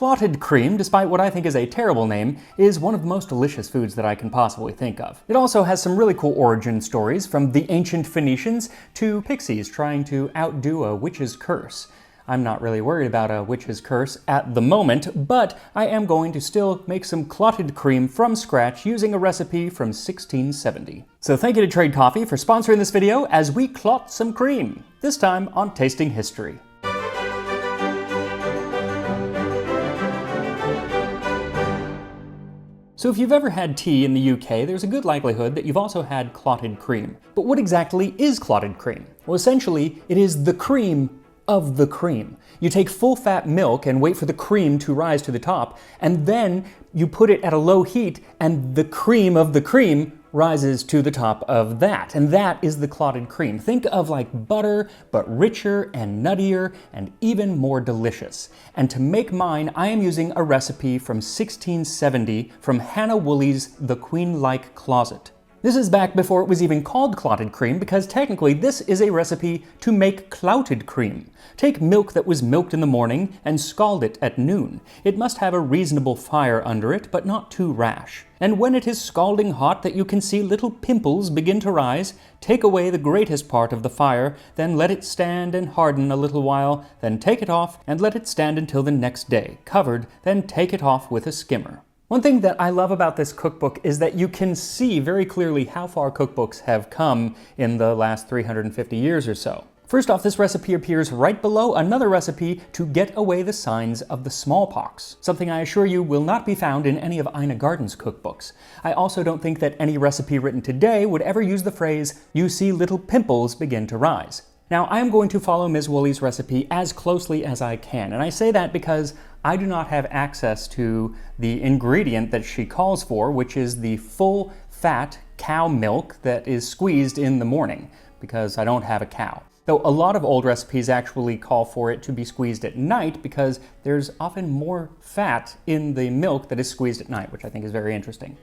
Clotted cream, despite what I think is a terrible name, is one of the most delicious foods that I can possibly think of. It also has some really cool origin stories, from the ancient Phoenicians to pixies trying to outdo a witch's curse. I'm not really worried about a witch's curse at the moment, but I am going to still make some clotted cream from scratch using a recipe from 1670. So thank you to Trade Coffee for sponsoring this video as we clot some cream, this time on Tasting History. So if you've ever had tea in the UK, there's a good likelihood that you've also had clotted cream. But what exactly is clotted cream? Well, essentially, it is the cream of the cream. You take full-fat milk and wait for the cream to rise to the top, and then you put it at a low heat, and the cream of the cream rises to the top of that, and that is the clotted cream. Think of like butter, but richer and nuttier and even more delicious. And to make mine, I am using a recipe from 1670 from Hannah Woolley's The Queen-like Closet. This is back before it was even called clotted cream, because technically this is a recipe to make clouted cream. Take milk that was milked in the morning and scald it at noon. It must have a reasonable fire under it, but not too rash. And when it is scalding hot that you can see little pimples begin to rise, take away the greatest part of the fire, then let it stand and harden a little while, then take it off and let it stand until the next day, covered, then take it off with a skimmer. One thing that I love about this cookbook is that you can see very clearly how far cookbooks have come in the last 350 years or so. First off, this recipe appears right below another recipe to get away the signs of the smallpox, something I assure you will not be found in any of Ina Garten's cookbooks. I also don't think that any recipe written today would ever use the phrase, "you see little pimples begin to rise." Now, I am going to follow Ms. Woolley's recipe as closely as I can, and I say that because I do not have access to the ingredient that she calls for, which is the full-fat cow milk that is squeezed in the morning, because I don't have a cow. Though a lot of old recipes actually call for it to be squeezed at night because there's often more fat in the milk that is squeezed at night, which I think is very interesting.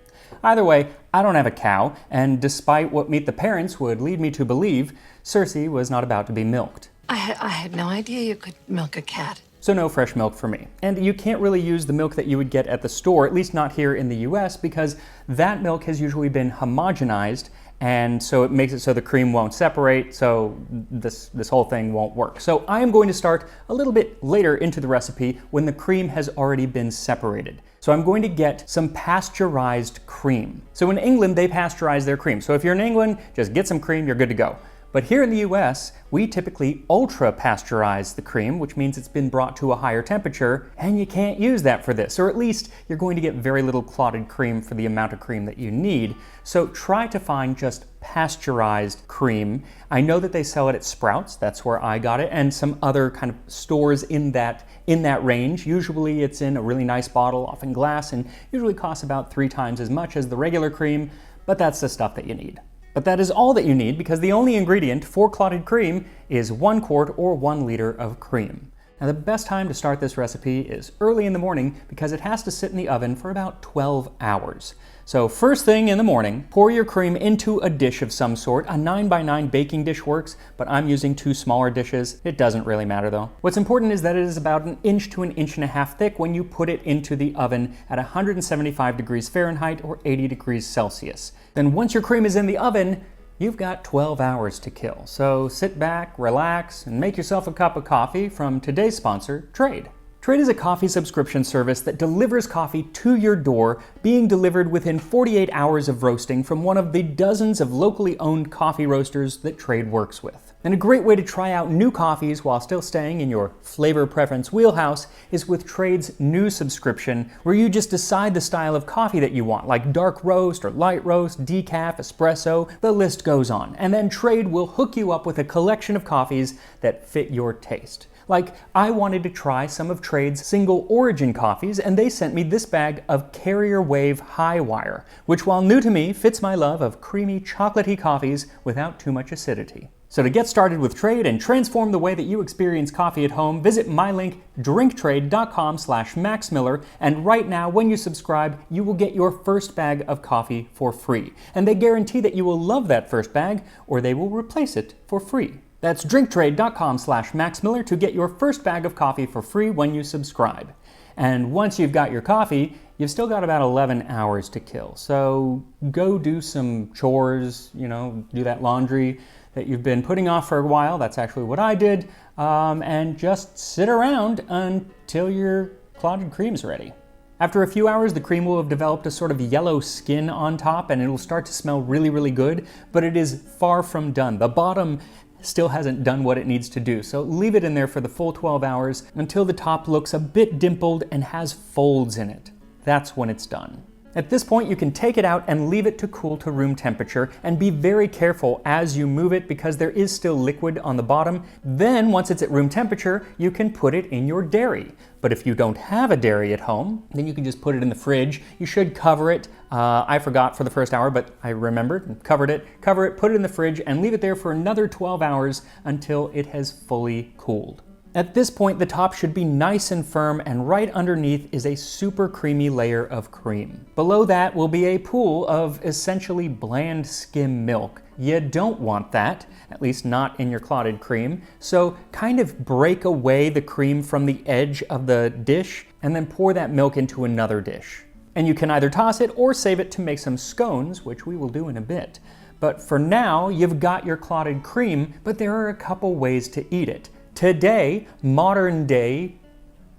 Either way, I don't have a cow, and despite what Meet the Parents would lead me to believe, Cersei was not about to be milked. I had no idea you could milk a cat. So no fresh milk for me. And you can't really use the milk that you would get at the store, at least not here in the US, because that milk has usually been homogenized, and so it makes it so the cream won't separate, so this whole thing won't work. So I am going to start a little bit later into the recipe when the cream has already been separated. So I'm going to get some pasteurized cream. So in England, they pasteurize their cream. So if you're in England, just get some cream, you're good to go. But here in the US, we typically ultra-pasteurize the cream, which means it's been brought to a higher temperature, and you can't use that for this. Or at least you're going to get very little clotted cream for the amount of cream that you need. So try to find just pasteurized cream. I know that they sell it at Sprouts, that's where I got it, and some other kind of stores in that range. Usually it's in a really nice bottle, often glass, and usually costs about 3 times as much as the regular cream, but that's the stuff that you need. But that is all that you need, because the only ingredient for clotted cream is 1 quart or 1 liter of cream. Now, the best time to start this recipe is early in the morning, because it has to sit in the oven for about 12 hours. So first thing in the morning, pour your cream into a dish of some sort. A 9x9 baking dish works, but I'm using 2 smaller dishes. It doesn't really matter though. What's important is that it is about 1 inch to 1.5 inches thick when you put it into the oven at 175 degrees Fahrenheit or 80 degrees Celsius. Then once your cream is in the oven, you've got 12 hours to kill. So sit back, relax, and make yourself a cup of coffee from today's sponsor, Trade. Trade is a coffee subscription service that delivers coffee to your door, being delivered within 48 hours of roasting from one of the dozens of locally owned coffee roasters that Trade works with. And a great way to try out new coffees while still staying in your flavor preference wheelhouse is with Trade's new subscription, where you just decide the style of coffee that you want, like dark roast or light roast, decaf, espresso, the list goes on. And then Trade will hook you up with a collection of coffees that fit your taste. Like, I wanted to try some of Trade's single origin coffees, and they sent me this bag of Carrier Wave High Wire, which, while new to me, fits my love of creamy, chocolatey coffees without too much acidity. So to get started with Trade and transform the way that you experience coffee at home, visit my link, drinktrade.com/maxmiller, and right now, when you subscribe, you will get your first bag of coffee for free. And they guarantee that you will love that first bag, or they will replace it for free. That's drinktrade.com/maxmiller to get your first bag of coffee for free when you subscribe. And once you've got your coffee, you've still got about 11 hours to kill. So go do some chores, do that laundry that you've been putting off for a while. That's actually what I did. And just sit around until your clotted cream's ready. After a few hours, the cream will have developed a sort of yellow skin on top, and it'll start to smell really, really good, but it is far from done. The bottom still hasn't done what it needs to do, so leave it in there for the full 12 hours until the top looks a bit dimpled and has folds in it. That's when it's done. At this point, you can take it out and leave it to cool to room temperature, and be very careful as you move it because there is still liquid on the bottom. Then, once it's at room temperature, you can put it in your dairy. But if you don't have a dairy at home, then you can just put it in the fridge. You should cover it. I forgot for the first hour, but I remembered and cover it, put it in the fridge, and leave it there for another 12 hours until it has fully cooled. At this point, the top should be nice and firm, and right underneath is a super creamy layer of cream. Below that will be a pool of essentially bland skim milk. You don't want that, at least not in your clotted cream, so kind of break away the cream from the edge of the dish and then pour that milk into another dish. And you can either toss it or save it to make some scones, which we will do in a bit. But for now, you've got your clotted cream, but there are a couple ways to eat it. Today, modern day,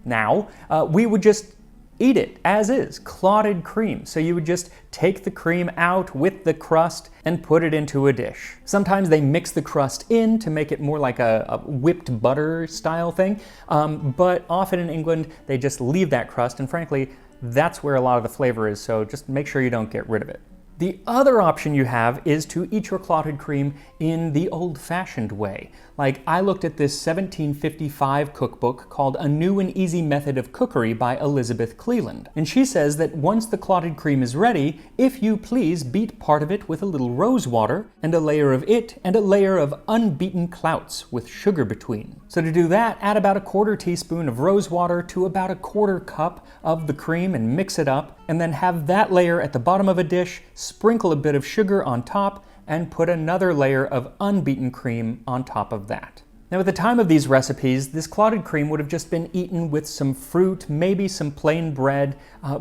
now, we would just eat it as is, clotted cream. So you would just take the cream out with the crust and put it into a dish. Sometimes they mix the crust in to make it more like a whipped butter style thing, but often in England, they just leave that crust, and frankly, that's where a lot of the flavor is, so just make sure you don't get rid of it. The other option you have is to eat your clotted cream in the old-fashioned way. Like, I looked at this 1755 cookbook called A New and Easy Method of Cookery by Elizabeth Cleland. And she says that once the clotted cream is ready, if you please beat part of it with a little rose water, and a layer of it, and a layer of unbeaten clouts with sugar between. So to do that, add about a 1/4 teaspoon of rose water to about a 1/4 cup of the cream and mix it up, and then have that layer at the bottom of a dish, sprinkle a bit of sugar on top, and put another layer of unbeaten cream on top of that. Now, at the time of these recipes, this clotted cream would have just been eaten with some fruit, maybe some plain bread,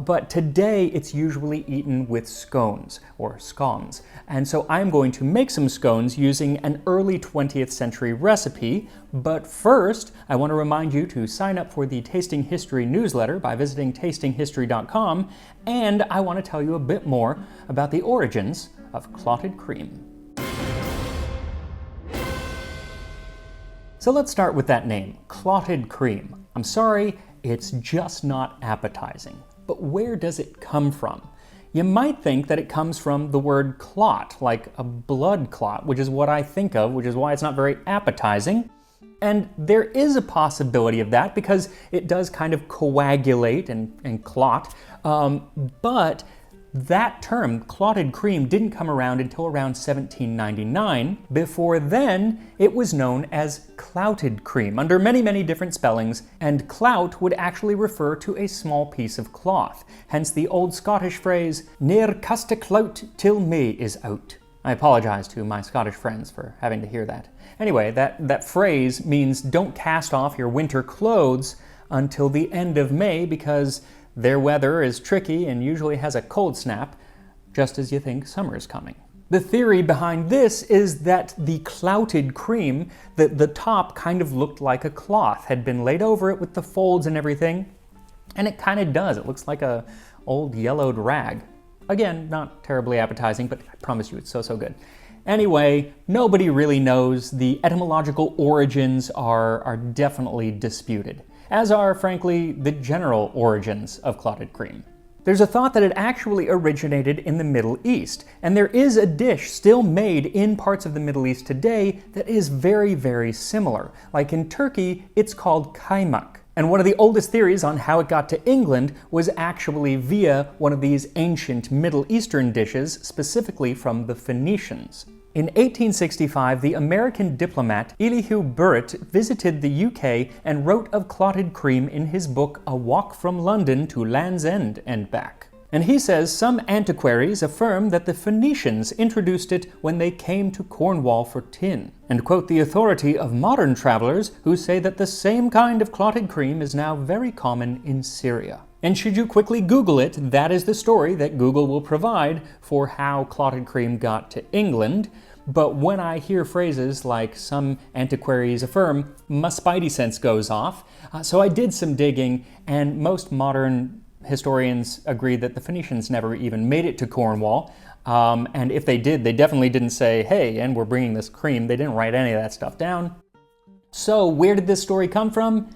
but today it's usually eaten with scones, or scones. And so I'm going to make some scones using an early 20th century recipe, but first, I want to remind you to sign up for the Tasting History newsletter by visiting tastinghistory.com, and I want to tell you a bit more about the origins of clotted cream. So let's start with that name, clotted cream. I'm sorry, it's just not appetizing. But where does it come from? You might think that it comes from the word clot, like a blood clot, which is what I think of, which is why it's not very appetizing. And there is a possibility of that because it does kind of coagulate and clot, but that term, clotted cream, didn't come around until around 1799. Before then, it was known as clouted cream, under many, many different spellings, and clout would actually refer to a small piece of cloth, hence the old Scottish phrase, "Ne'er cast a clout till May is out." I apologize to my Scottish friends for having to hear that. Anyway, that phrase means don't cast off your winter clothes until the end of May because their weather is tricky and usually has a cold snap, just as you think summer is coming. The theory behind this is that the clouted cream, the top kind of looked like a cloth, had been laid over it with the folds and everything, and it kind of does. It looks like a old yellowed rag. Again, not terribly appetizing, but I promise you it's so good. Anyway, nobody really knows. The etymological origins are definitely disputed, as are, frankly, the general origins of clotted cream. There's a thought that it actually originated in the Middle East, and there is a dish still made in parts of the Middle East today that is very, very similar. Like in Turkey, it's called kaymak. And one of the oldest theories on how it got to England was actually via one of these ancient Middle Eastern dishes, specifically from the Phoenicians. In 1865, the American diplomat Elihu Burritt visited the UK and wrote of clotted cream in his book A Walk from London to Land's End and Back. And he says some antiquaries affirm that the Phoenicians introduced it when they came to Cornwall for tin, and quote the authority of modern travelers who say that the same kind of clotted cream is now very common in Syria. And should you quickly Google it, that is the story that Google will provide for how clotted cream got to England. But when I hear phrases like some antiquaries affirm, my spidey sense goes off. So I did some digging, and most modern historians agree that the Phoenicians never even made it to Cornwall. And if they did, they definitely didn't say, hey, and we're bringing this cream. They didn't write any of that stuff down. So where did this story come from?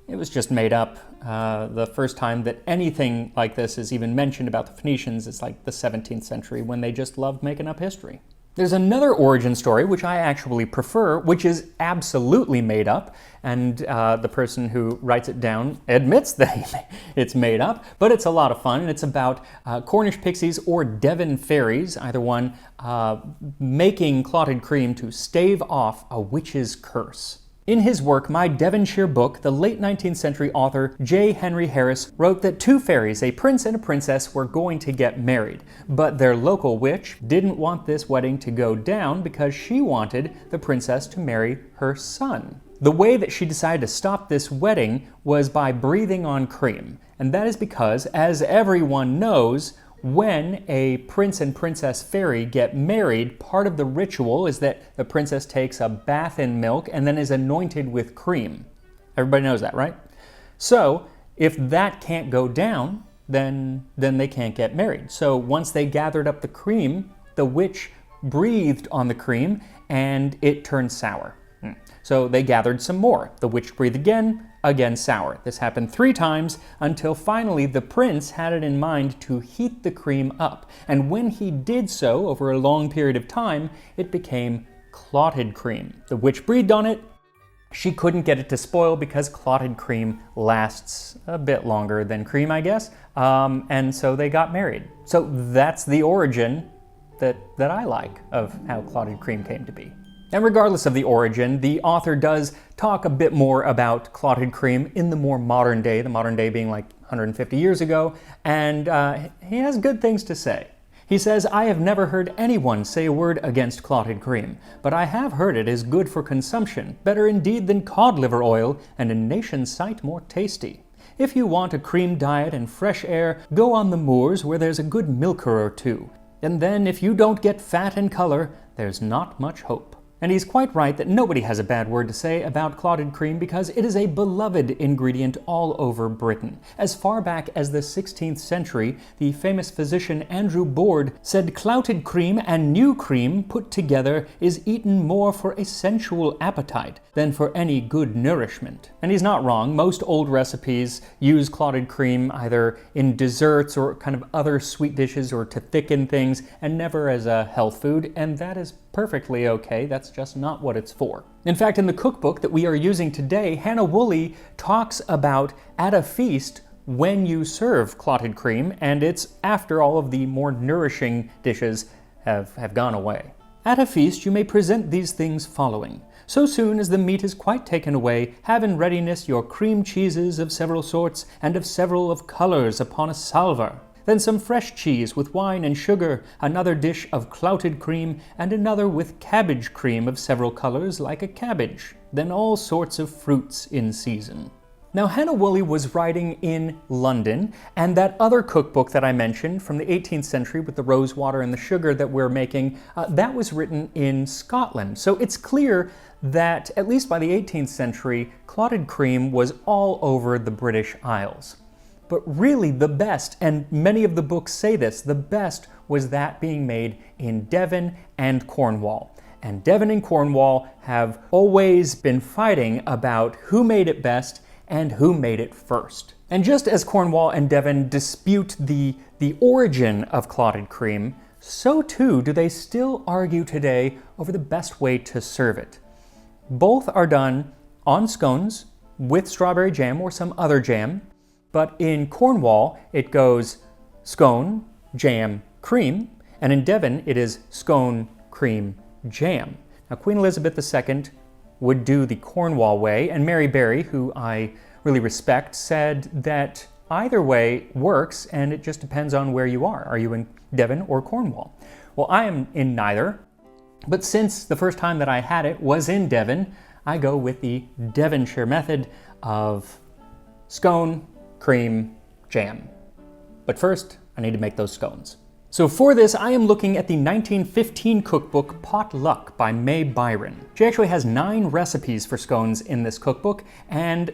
It was just made up. The first time that anything like this is even mentioned about the Phoenicians is like the 17th century, when they just loved making up history. There's another origin story, which I actually prefer, which is absolutely made up, and the person who writes it down admits that it's made up, but it's a lot of fun, and it's about Cornish pixies or Devon fairies, either one, making clotted cream to stave off a witch's curse. In his work, My Devonshire Book, the late 19th century author J. Henry Harris wrote that two fairies, a prince and a princess, were going to get married, but their local witch didn't want this wedding to go down because she wanted the princess to marry her son. The way that she decided to stop this wedding was by breathing on cream, and that is because, as everyone knows, when a prince and princess fairy get married, part of the ritual is that the princess takes a bath in milk and then is anointed with cream. Everybody knows that, right? So, if that can't go down, then they can't get married. So once they gathered up the cream, the witch breathed on the cream and it turned sour. So they gathered some more. The witch breathed again sour. This happened 3 times until finally the prince had it in mind to heat the cream up. And when he did so over a long period of time, it became clotted cream. The witch breathed on it. She couldn't get it to spoil because clotted cream lasts a bit longer than cream, I guess. And so they got married. So that's the origin that I like of how clotted cream came to be. And regardless of the origin, the author does talk a bit more about clotted cream in the more modern day, the modern day being like 150 years ago, and he has good things to say. He says, I have never heard anyone say a word against clotted cream, but I have heard it is good for consumption, better indeed than cod liver oil, and in nation's sight more tasty. If you want a cream diet and fresh air, go on the moors where there's a good milker or two. And then if you don't get fat and color, there's not much hope. And he's quite right that nobody has a bad word to say about clotted cream because it is a beloved ingredient all over Britain. As far back as the 16th century, the famous physician Andrew Boord said clotted cream and new cream put together is eaten more for a sensual appetite than for any good nourishment. And he's not wrong. Most old recipes use clotted cream either in desserts or kind of other sweet dishes or to thicken things, and never as a health food, and that is perfectly okay. That's just not what it's for. In fact, in the cookbook that we are using today, Hannah Woolley talks about at a feast when you serve clotted cream, and it's after all of the more nourishing dishes have gone away. At a feast you may present these things following. So soon as the meat is quite taken away, have in readiness your cream cheeses of several sorts and of several of colours upon a salver. Then some fresh cheese with wine and sugar, another dish of clotted cream, and another with cabbage cream of several colours like a cabbage. Then all sorts of fruits in season. Now Hannah Woolley was writing in London, and that other cookbook that I mentioned from the 18th century with the rose water and the sugar that we're making, that was written in Scotland. So it's clear that, at least by the 18th century, clotted cream was all over the British Isles. But really the best, and many of the books say this, the best was that being made in Devon and Cornwall. And Devon and Cornwall have always been fighting about who made it best and who made it first. And just as Cornwall and Devon dispute the origin of clotted cream, so too do they still argue today over the best way to serve it. Both are done on scones with strawberry jam or some other jam, but in Cornwall it goes scone, jam, cream, and in Devon it is scone, cream, jam. Now Queen Elizabeth II would do the Cornwall way, and Mary Berry, who I really respect, said that Either way works, and it just depends on where you are. Are you in Devon or Cornwall? Well, I am in neither, but since the first time that I had it was in Devon, I go with the Devonshire method of scone, cream, jam. But first, I need to make those scones. So for this, I am looking at the 1915 cookbook Pot Luck by May Byron. She actually has 9 recipes for scones in this cookbook, and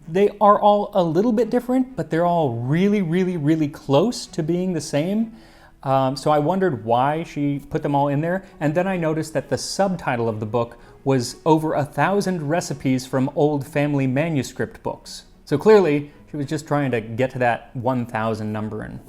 they are all a little bit different, but they're all really close to being the same. So I wondered why she put them all in there, and then I noticed that the subtitle of the book was over 1,000 recipes from old family manuscript books. So clearly, she was just trying to get to that 1,000 number and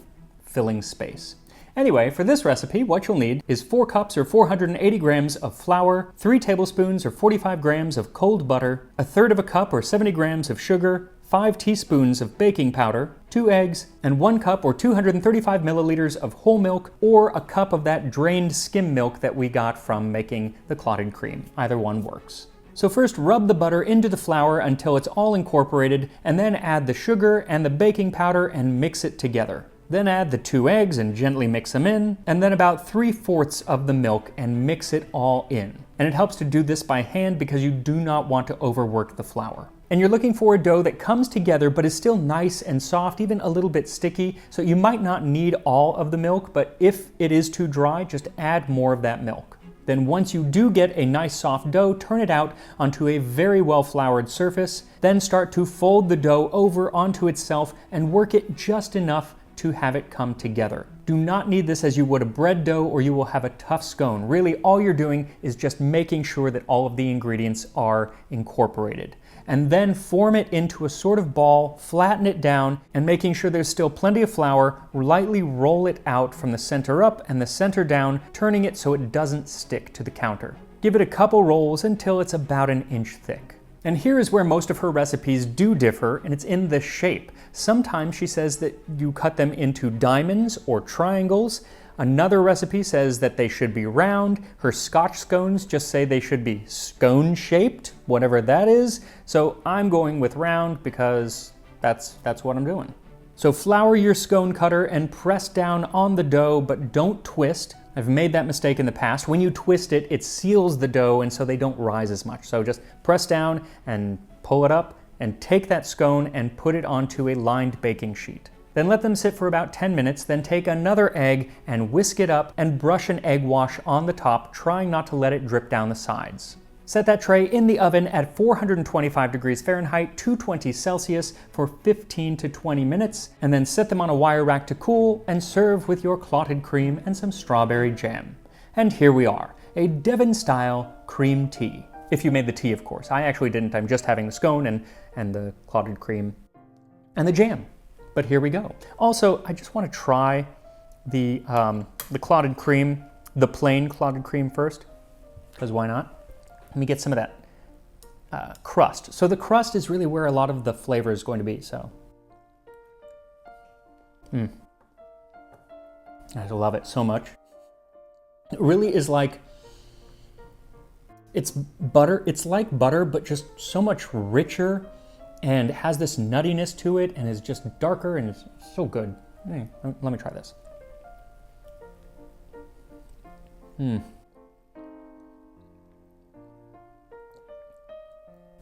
filling space. Anyway, for this recipe, what you'll need is 4 cups or 480 grams of flour, 3 tablespoons or 45 grams of cold butter, 1/3 cup or 70 grams of sugar, 5 teaspoons of baking powder, 2 eggs, and 1 cup or 235 milliliters of whole milk, or a cup of that drained skim milk that we got from making the clotted cream. Either one works. So first, rub the butter into the flour until it's all incorporated, and then add the sugar and the baking powder and mix it together. Then add the 2 eggs and gently mix them in, and then about 3/4 of the milk and mix it all in. And it helps to do this by hand because you do not want to overwork the flour. And you're looking for a dough that comes together but is still nice and soft, even a little bit sticky, so you might not need all of the milk, but if it is too dry, just add more of that milk. Then once you do get a nice soft dough, turn it out onto a very well floured surface, then start to fold the dough over onto itself and work it just enough to have it come together. Do not knead this as you would a bread dough or you will have a tough scone. Really, all you're doing is just making sure that all of the ingredients are incorporated. And then form it into a sort of ball, flatten it down, and making sure there's still plenty of flour, lightly roll it out from the center up and the center down, turning it so it doesn't stick to the counter. Give it a couple rolls until it's about 1 inch thick. And here is where most of her recipes do differ, and it's in the shape. Sometimes she says that you cut them into diamonds or triangles. Another recipe says that they should be round. Her Scotch scones just say they should be scone-shaped, whatever that is. So I'm going with round because that's what I'm doing. So flour your scone cutter and press down on the dough, but don't twist. I've made that mistake in the past. When you twist it, it seals the dough and so they don't rise as much. So just press down and pull it up and take that scone and put it onto a lined baking sheet. Then let them sit for about 10 minutes, then take another egg and whisk it up and brush an egg wash on the top, trying not to let it drip down the sides. Set that tray in the oven at 425 degrees Fahrenheit, 220 Celsius for 15 to 20 minutes, and then set them on a wire rack to cool and serve with your clotted cream and some strawberry jam. And here we are, a Devon-style cream tea. If you made the tea, of course. I actually didn't. I'm just having the scone and the clotted cream and the jam. But here we go. Also, I just want to try the clotted cream, the plain clotted cream first, because why not? Let me get some of that crust. So the crust is really where a lot of the flavor is going to be, so. I love it so much. It really is like, it's butter, it's like butter, but just so much richer and has this nuttiness to it and is just darker and it's so good. Let me try this.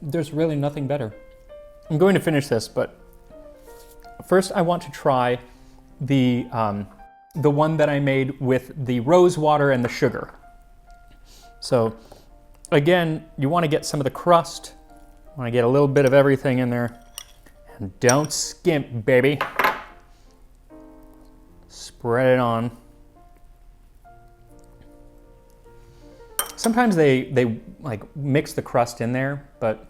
There's really nothing better. I'm going to finish this, but first I want to try the one that I made with the rose water and the sugar. So again, you want to get some of the crust. You want to get a little bit of everything in there. And don't skimp, baby. Spread it on. Sometimes they like mix the crust in there, but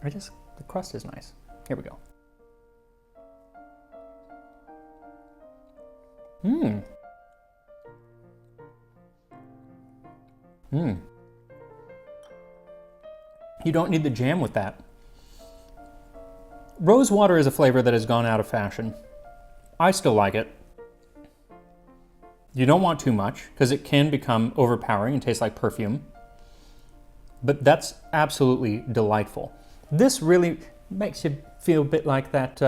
the crust is nice. Here we go. You don't need the jam with that. Rose water is a flavor that has gone out of fashion. I still like it. You don't want too much because it can become overpowering and taste like perfume. But that's absolutely delightful. This really makes you feel a bit like that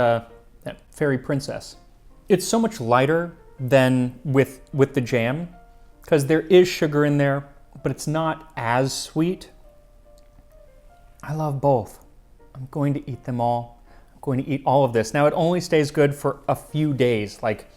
that fairy princess. It's so much lighter than with the jam, because there is sugar in there, but it's not as sweet. I love both. I'm going to eat them all. I'm going to eat all of this. Now it only stays good for a few days, like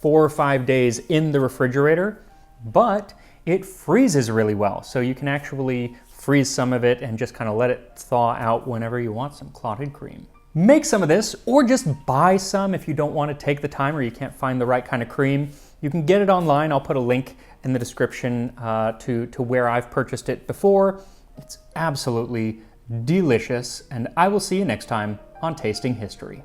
4 or 5 days in the refrigerator, but it freezes really well. So you can actually freeze some of it and just kind of let it thaw out whenever you want some clotted cream. Make some of this, or just buy some if you don't want to take the time or you can't find the right kind of cream. You can get it online. I'll put a link in the description to where I've purchased it before. It's absolutely delicious, and I will see you next time on Tasting History.